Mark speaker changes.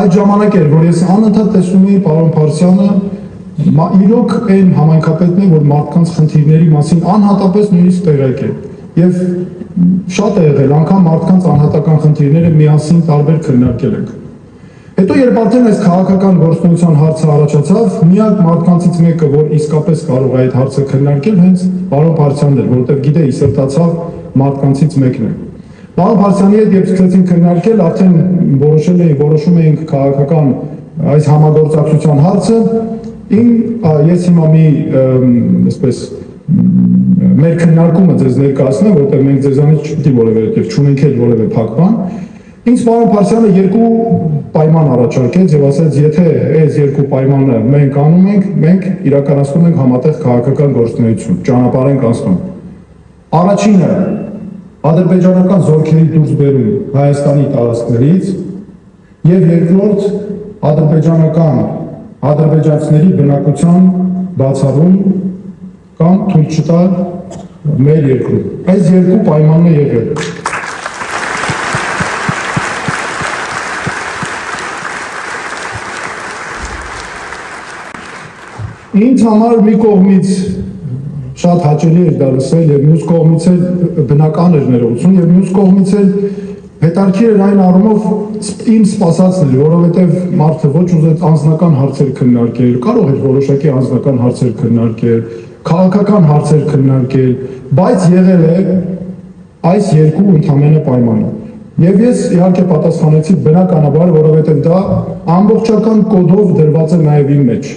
Speaker 1: այդ ժամանակ էր, որ ես անընդհատ տեսնում էի պարոն Փարսյանը իրոք այն համայնքապետն է, որ մարդկանց խնդիրների մասին անհատապես նույնիսկ տեղյակ է եւ շատ է եղել անգամ մարդկանց անհատական խնդիրները միասին տարբեր քննարկել ենք։ Հետո երբ արդեն այս քաղաքական գործունեության հարցը առաջացավ, միակ մարդկանցից մեկը, որ իսկապես կարող է այդ հարցը քննարկել, հենց պարոն Փարսյանն էր, որովհետև գիտե իսրտացավ մարդկանցից մեկն է։ Պարոն Փարսյանի հետ երբ սկսեցին քննարկել, արդեն որոշում էինք քաղաքական այս համագործակցության հարցը, ես հիմա մի այսպես մեր քննարկումը ձեզ ներկայացնեմ, որտեղ մենք ձեզանից չպիտի որևէ չունենք էլ որևէ փակ բան։ Ինձ պարոն Փարսյանը երկու պայման առաջարկեց եւ ասաց, եթե այս երկու պայմանը մենք անում ենք, մենք իրականացնում ենք համատեղ քաղաքական գործունեություն, ճանապարհ ենք անցնում։ Առաջինը ադրբեջանական զորքերի դուրսբերում Հայաստանի տարածքներից եւ երկրորդ ադրբեջանցիների բնակության բացառում կամ թույլ չտալ մեր երկրում։ Այս երկու պայմանն է եղել։ Ինձ համար մի կողմից շատ հաճելի էր դա լսել եւ մյուս կողմից էլ բնական էր ներողություն եւ մյուս կողմից էլ հետաքրքիր էր այն առումով իմ սպասածն էր, որովհետեւ մարդը ոչ ուզեց անձնական հարցեր քննարկել, կարող էր որոշակի անձնական հարցեր քննարկել, քաղաքական հարցեր քննարկել, բայց եղել է այս երկու ընդհանրապես պայմանը։ Եվ ես իհարկե պատասխանեցի բնականաբար, որովհետեւ դա ամբողջական կոդով դրված է նաեւ իմ մեջ։